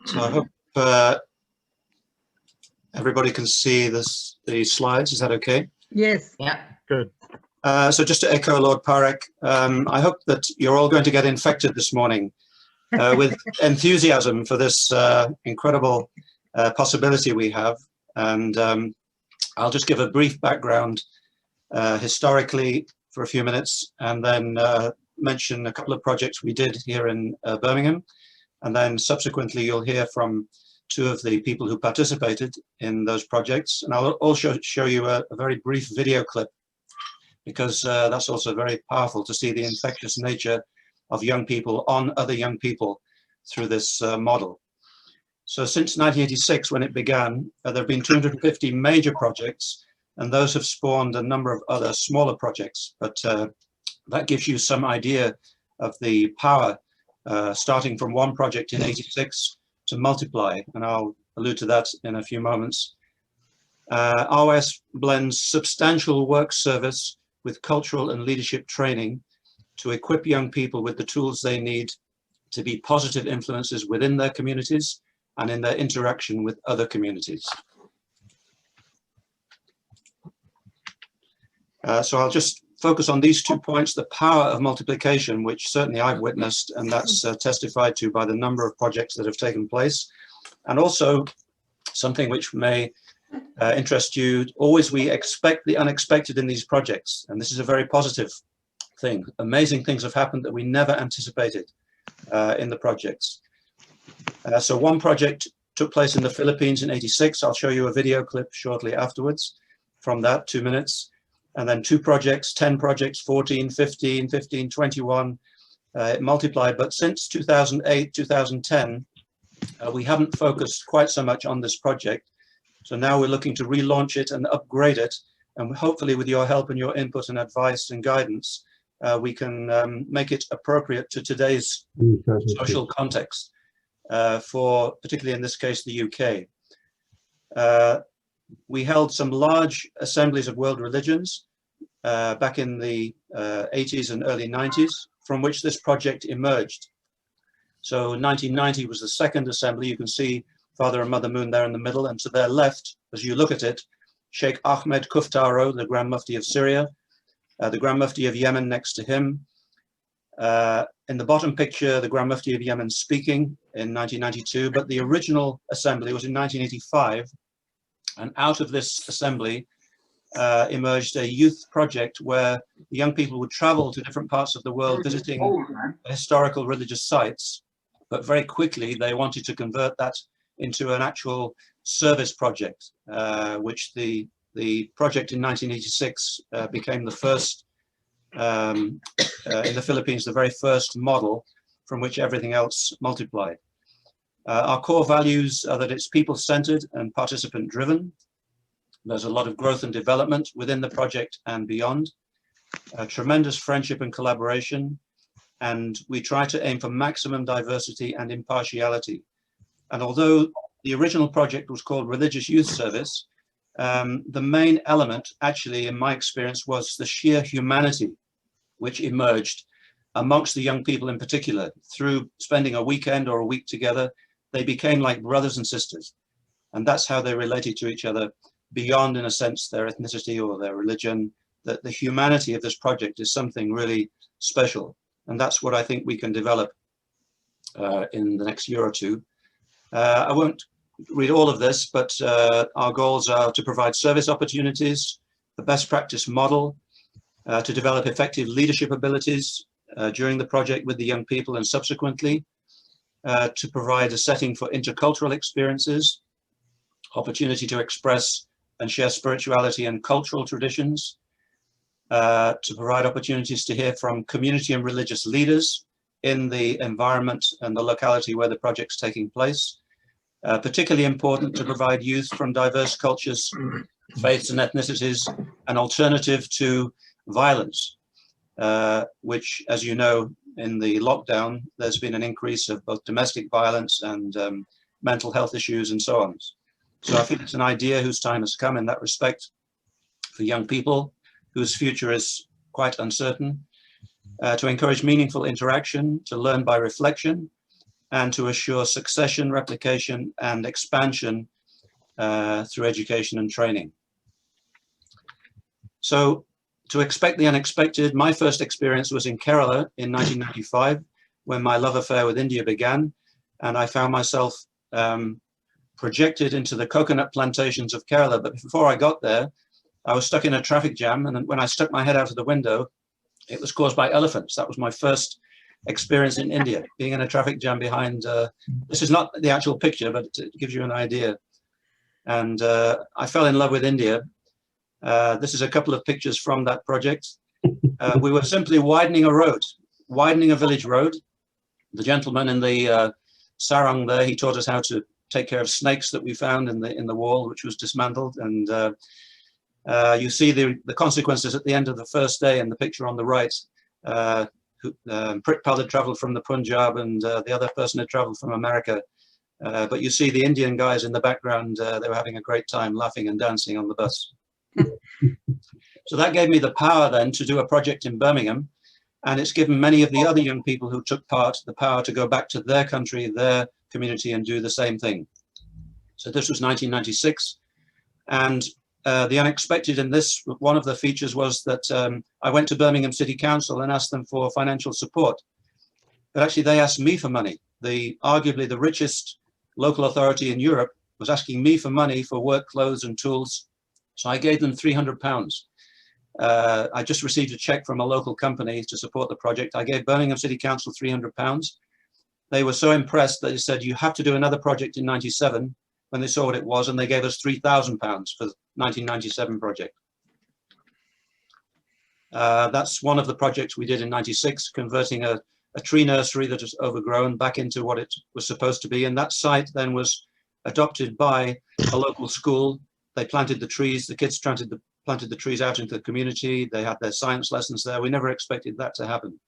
So I hope everybody can see the slides. Is that okay? Yes. Yeah. Good. So just to echo Lord Parek, I hope that you're all going to get infected this morning with enthusiasm for this incredible possibility we have. And I'll just give a brief background historically for a few minutes, and then mention a couple of projects we did here in Birmingham. And then subsequently you'll hear from two of the people who participated in those projects. And I'll also show you a very brief video clip, because that's also very powerful to see the infectious nature of young people on other young people through this model. So since 1986, when it began, there have been 250 major projects, and those have spawned a number of other smaller projects. But that gives you some idea of the power, starting from one project in 86 to multiply, and I'll allude to that in a few moments. ROS blends substantial work service with cultural and leadership training to equip young people with the tools they need to be positive influences within their communities and in their interaction with other communities. So I'll just focus on these 2 points: the power of multiplication, which certainly I've witnessed, and that's testified to by the number of projects that have taken place, and also something which may interest you. Always we expect the unexpected in these projects, and this is a very positive thing. Amazing things have happened that we never anticipated in the projects. So one project took place in the Philippines in 86. I'll show you a video clip shortly afterwards from that, 2 minutes. And then 2 projects, 10 projects, 14, 15, 15, 21, it multiplied. But since 2008, 2010, we haven't focused quite so much on this project. So now we're looking to relaunch it and upgrade it. And hopefully with your help and your input and advice and guidance, we can make it appropriate to today's social context, for particularly in this case, the UK. We held some large assemblies of world religions back in the 80s and early 90s, from which this project emerged. So 1990 was the second assembly. You can see Father and Mother Moon there in the middle, and to their left, as you look at it, Sheikh Ahmed Kuftaro, the Grand Mufti of Syria, the Grand Mufti of Yemen next to him. In the bottom picture, the Grand Mufti of Yemen speaking in 1992, but the original assembly was in 1985. And out of this assembly emerged a youth project where the young people would travel to different parts of the world visiting historical religious sites, but very quickly they wanted to convert that into an actual service project, which the project in 1986 became the first, in the Philippines, the very first model from which everything else multiplied. Our core values are that it's people-centered and participant-driven. There's a lot of growth and development within the project and beyond. Tremendous friendship and collaboration. And we try to aim for maximum diversity and impartiality. And although the original project was called Religious Youth Service, the main element, actually, in my experience, was the sheer humanity which emerged amongst the young people in particular. Through spending a weekend or a week together, they became like brothers and sisters. And that's how they related to each other beyond, in a sense, their ethnicity or their religion. That the humanity of this project is something really special. And that's what I think we can develop in the next year or two. I won't read all of this, but our goals are to provide service opportunities, the best practice model, to develop effective leadership abilities during the project with the young people and subsequently, to provide a setting for intercultural experiences, opportunity to express and share spirituality and cultural traditions, to provide opportunities to hear from community and religious leaders in the environment and the locality where the project's taking place. Particularly important to provide youth from diverse cultures, faiths and ethnicities, an alternative to violence, which, as you know, in the lockdown, there's been an increase of both domestic violence and mental health issues and so on. So I think it's an idea whose time has come in that respect for young people whose future is quite uncertain, to encourage meaningful interaction, to learn by reflection, and to assure succession, replication, and expansion through education and training. So, to expect the unexpected, my first experience was in Kerala in 1995, when my love affair with India began, and I found myself projected into the coconut plantations of Kerala. But before I got there, I was stuck in a traffic jam, and when I stuck my head out of the window, it was caused by elephants. That was my first experience in India, being in a traffic jam behind, this is not the actual picture, but it gives you an idea. And I fell in love with India. This is a couple of pictures from that project. We were simply widening a road, widening a village road. The gentleman in the sarong there, he taught us how to take care of snakes that we found in the wall, which was dismantled. And you see the consequences at the end of the first day in the picture on the right. Pritpal had traveled from the Punjab, and the other person had traveled from America. But you see the Indian guys in the background, they were having a great time laughing and dancing on the bus. So that gave me the power then to do a project in Birmingham, and it's given many of the other young people who took part the power to go back to their country, their community, and do the same thing. So this was 1996, and the unexpected in this, one of the features was that I went to Birmingham City Council and asked them for financial support, but actually they asked me for money. Arguably the richest local authority in Europe was asking me for money for work clothes and tools. So I gave them £300. I just received a check from a local company to support the project. I gave Birmingham City Council £300. They were so impressed that they said, you have to do another project in 97, when they saw what it was, and they gave us £3,000 for the 1997 project. That's one of the projects we did in 96, converting a tree nursery that was overgrown back into what it was supposed to be. And that site then was adopted by a local school. They planted the trees, the kids planted the trees out into the community. They had their science lessons there. We never expected that to happen.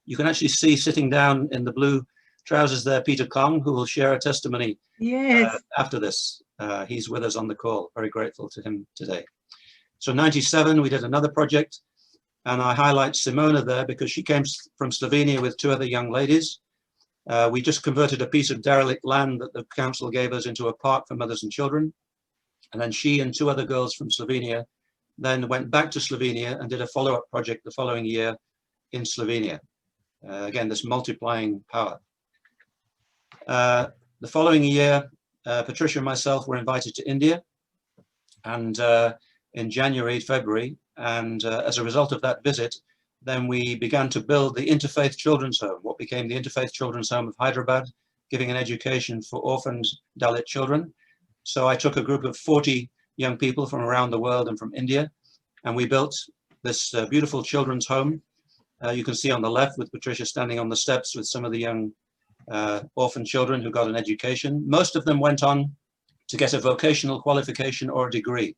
You can actually see sitting down in the blue trousers there, Peter Kong, who will share a testimony after this. He's with us on the call. Very grateful to him today. So 97, we did another project, and I highlight Simone there because she came from Slovenia with two other young ladies. We just converted a piece of derelict land that the council gave us into a park for mothers and children. And then she and two other girls from Slovenia then went back to Slovenia and did a follow-up project the following year in Slovenia. Again, this multiplying power. The following year, Patricia and myself were invited to India, and in January, February, and as a result of that visit, then we began to build the Interfaith Children's Home, what became the Interfaith Children's Home of Hyderabad, giving an education for orphaned Dalit children. So I took a group of 40 young people from around the world and from India, and we built this beautiful children's home. You can see on the left with Patricia standing on the steps with some of the young orphan children who got an education. Most of them went on to get a vocational qualification or a degree,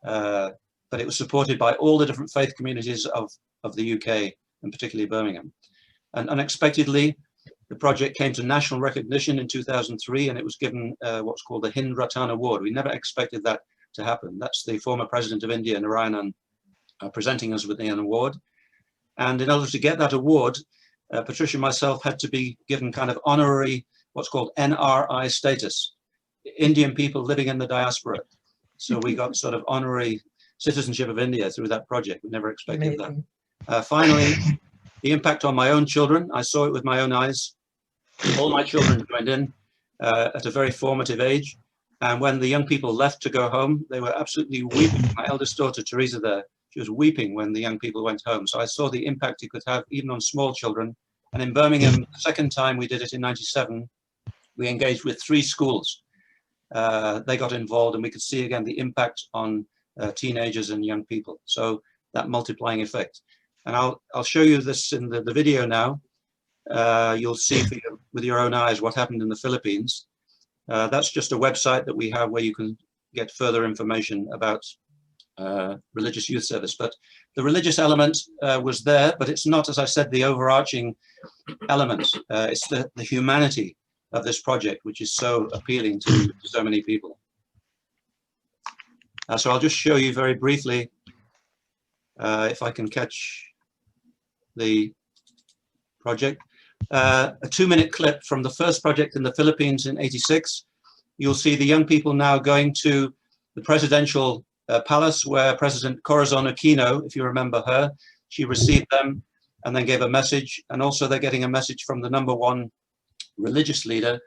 but it was supported by all the different faith communities of the UK, and particularly Birmingham. And unexpectedly, the project came to national recognition in 2003, and it was given what's called the Hind Ratan Award. We never expected that to happen. That's the former president of India, Narayanan, presenting us with an award. And in order to get that award, Patricia and myself had to be given kind of honorary, what's called NRI status, Indian people living in the diaspora. So we got sort of honorary citizenship of India through that project. We never expected that. Finally, the impact on my own children, I saw it with my own eyes. All my children joined in at a very formative age. And when the young people left to go home, they were absolutely weeping. My eldest daughter, Teresa, there, she was weeping when the young people went home. So I saw the impact it could have even on small children. And in Birmingham, the second time we did it in 97, we engaged with 3 schools. They got involved, and we could see again the impact on teenagers and young people. So that multiplying effect. And I'll show you this in the video now. You'll see with your own eyes what happened in the Philippines. That's just a website that we have where you can get further information about religious youth service. But the religious element was there, but it's not, as I said, the overarching element. It's the humanity of this project, which is so appealing to so many people. So I'll just show you very briefly, if I can catch the project. a 2-minute clip from the first project in the Philippines in '86. You'll see the young people now going to the presidential palace where President Corazon Aquino, if you remember her, she received them and then gave a message. And also they're getting a message from the #1 religious leader,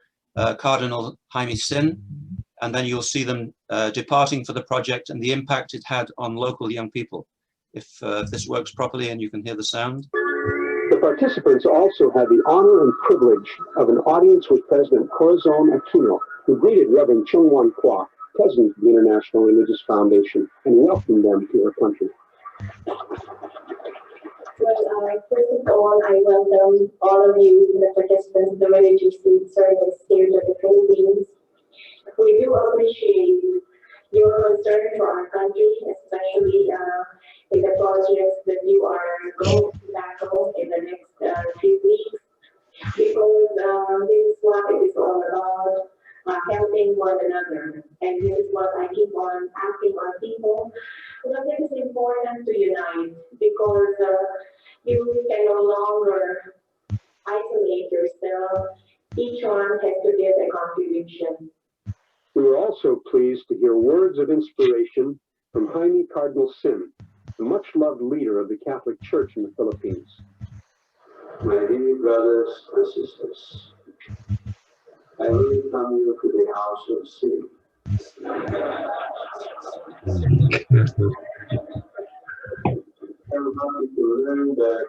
Cardinal Jaime Sin. And then you'll see them departing for the project and the impact it had on local young people. If this works properly and you can hear the sound. The participants also had the honor and privilege of an audience with President Corazon Aquino, who greeted Reverend Chung Wan Kwok, President of the International Religious Foundation, and welcomed them to her country. Well, first of all, I welcome all of you, the participants of the religious youth service here to the Philippines. We do appreciate your concern for our country, especially in the projects that you are going to tackle in the next few weeks, because this is what it is all about, helping one another. And this is what I keep on asking our people. Well, it is important to unite, because you can no longer isolate yourself. Each one has to give a contribution. We were also pleased to hear words of inspiration from Jaime Cardinal Sin, the much-loved leader of the Catholic Church in the Philippines. My dear brothers and sisters, I welcome you to the house of sin. I'm happy to learn that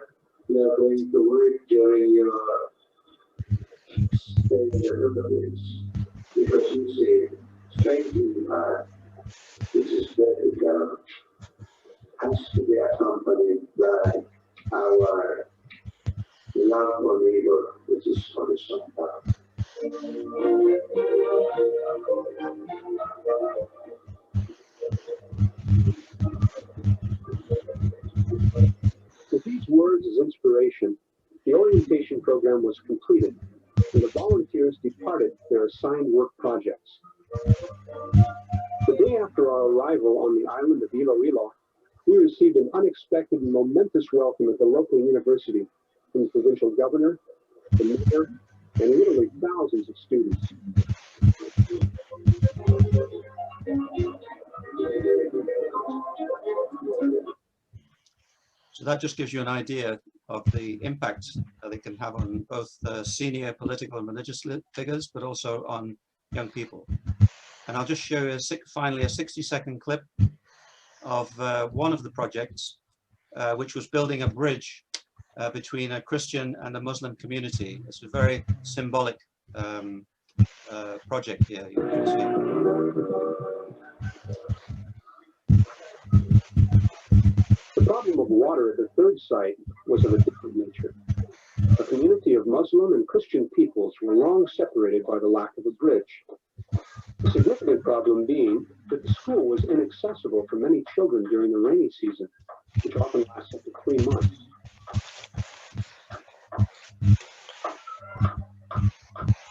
you are going to work during your stay in the Philippines, because you see, strength in the heart, which is very has to be accompanied by our love for neighbor, which is for the son of God. With these words as inspiration, the orientation program was completed, and the volunteers departed their assigned work projects. The day after our arrival on the island of Iloilo, we received an unexpected and momentous welcome at the local university from the provincial governor, the mayor, and literally thousands of students. So that just gives you an idea of the impact that it can have on both senior political and religious figures, but also on young people. And I'll just show you finally a 60-second clip of one of the projects, which was building a bridge between a Christian and a Muslim community. It's a very symbolic project here, you can see. The problem of water at the third site was of a different nature. A community of Muslim and Christian peoples were long separated by the lack of a bridge. The significant problem being that the school was inaccessible for many children during the rainy season, which often lasts up to 3 months.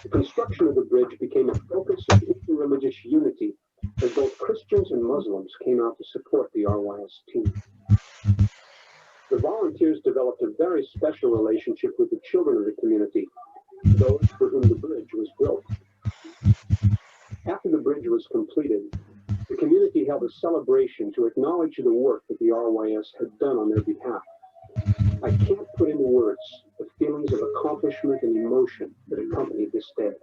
The construction of the bridge became a focus of interreligious unity, as both Christians and Muslims came out to support the RYS team. The volunteers developed a very special relationship with the children of the community, those for whom the bridge was built. After the bridge was completed, the community held a celebration to acknowledge the work that the RYS had done on their behalf. I can't put into words the feelings of accomplishment and emotion that accompanied this day.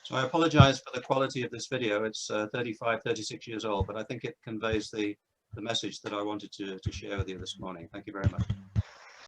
So I apologize for the quality of this video. It's 36 years old, but I think it conveys the message that I wanted to share with you this morning. Thank you very much.